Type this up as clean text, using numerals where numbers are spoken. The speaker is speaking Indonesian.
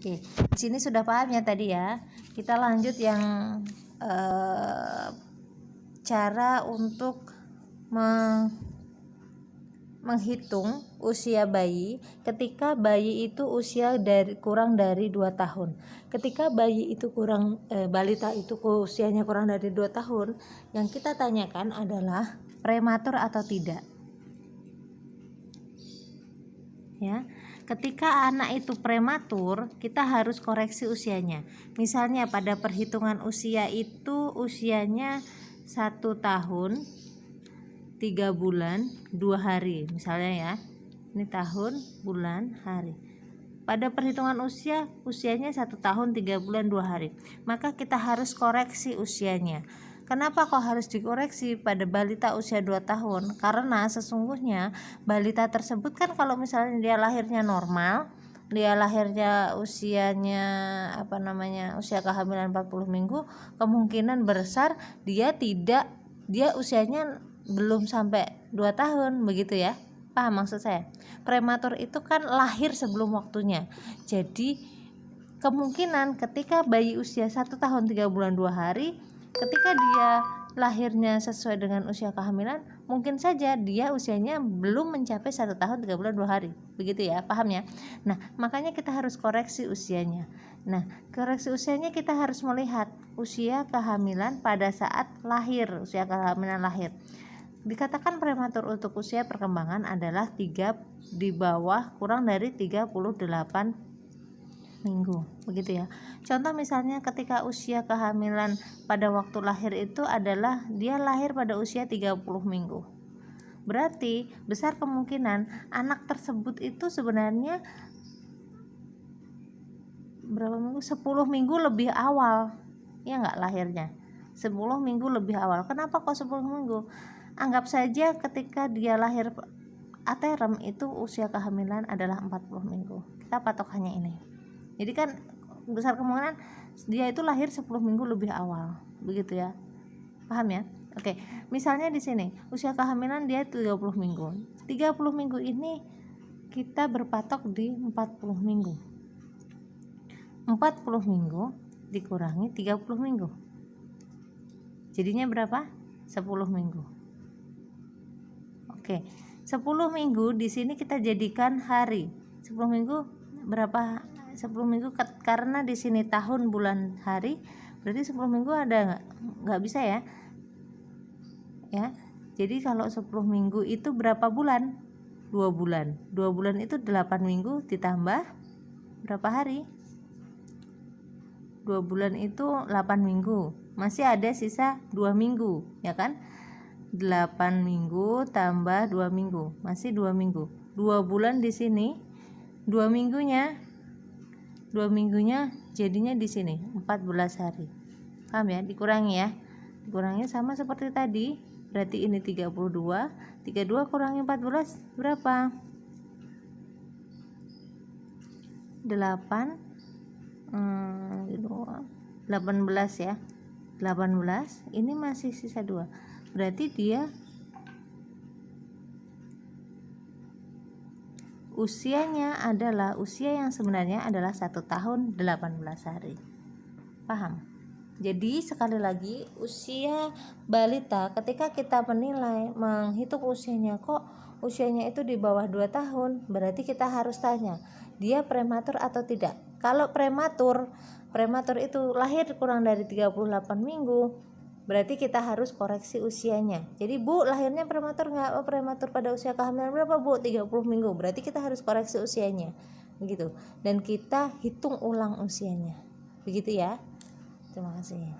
Oke, di sini sudah paham ya tadi ya. Kita lanjut yang cara untuk menghitung usia bayi ketika bayi itu usia kurang dari 2 tahun. Ketika bayi itu balita itu usianya kurang dari 2 tahun, yang kita tanyakan adalah prematur atau tidak. Ya. Ketika anak itu prematur, kita harus koreksi usianya. Misalnya pada perhitungan usia itu usianya 1 tahun 3 bulan 2 hari misalnya ya. Ini tahun, bulan, hari. Pada perhitungan usianya 1 tahun 3 bulan 2 hari. Maka kita harus koreksi usianya. Kenapa kok harus dikoreksi pada balita usia 2 tahun? Karena sesungguhnya balita tersebut kan kalau misalnya dia lahirnya normal, dia lahirnya usianya usia kehamilan 40 minggu, kemungkinan besar dia usianya belum sampai 2 tahun begitu ya. Paham maksud saya? Prematur itu kan lahir sebelum waktunya. Jadi kemungkinan ketika bayi usia 1 tahun 3 bulan 2 hari, ketika dia lahirnya sesuai dengan usia kehamilan, mungkin saja dia usianya belum mencapai 1 tahun 3 bulan 2 hari. Begitu ya, paham ya? Nah, makanya kita harus koreksi usianya. Nah, koreksi usianya kita harus melihat usia kehamilan pada saat lahir, usia kehamilan lahir. Dikatakan prematur untuk usia perkembangan adalah di bawah kurang dari 38 minggu, begitu ya. Contoh misalnya ketika usia kehamilan pada waktu lahir itu adalah dia lahir pada usia 30 minggu. Berarti besar kemungkinan anak tersebut itu sebenarnya berapa minggu? 10 minggu lebih awal. Ya enggak lahirnya. 10 minggu lebih awal. Kenapa kok 10 minggu? Anggap saja ketika dia lahir aterem itu usia kehamilan adalah 40 minggu. Kita patokannya ini. Jadi kan besar kemungkinan dia itu lahir 10 minggu lebih awal, begitu ya. Paham ya? Oke, misalnya di sini usia kehamilan dia 30 minggu. 30 minggu ini kita berpatok di 40 minggu. 40 minggu dikurangi 30 minggu. Jadinya berapa? 10 minggu. Oke. 10 minggu di sini kita jadikan hari. 10 minggu berapa? 10 minggu karena di sini tahun, bulan, hari, berarti 10 minggu ada nggak bisa ya. Ya. Jadi kalau 10 minggu itu berapa bulan? 2 bulan. 2 bulan itu 8 minggu ditambah berapa hari? 2 bulan itu 8 minggu. Masih ada sisa 2 minggu, ya kan? 8 minggu tambah 2 minggu, masih 2 minggu. 2 bulan di sini, 2 minggunya jadinya di sini 14 hari. Paham ya? Dikurangi ya. Dikurangi sama seperti tadi. Berarti ini 32. 32 kurangi 14 berapa? 18 ya. 18, ini masih sisa 2. Berarti dia usianya adalah usia yang sebenarnya adalah 1 tahun 18 hari. Paham? Jadi sekali lagi usia balita ketika kita menghitung usianya kok usianya itu di bawah 2 tahun, berarti kita harus tanya, dia prematur atau tidak? Kalau prematur itu lahir kurang dari 38 minggu, berarti kita harus koreksi usianya. Jadi Bu, lahirnya prematur nggak? Oh, prematur pada usia kehamilan berapa Bu? 30 minggu. Berarti kita harus koreksi usianya. Begitu. Dan kita hitung ulang usianya. Begitu ya. Terima kasih.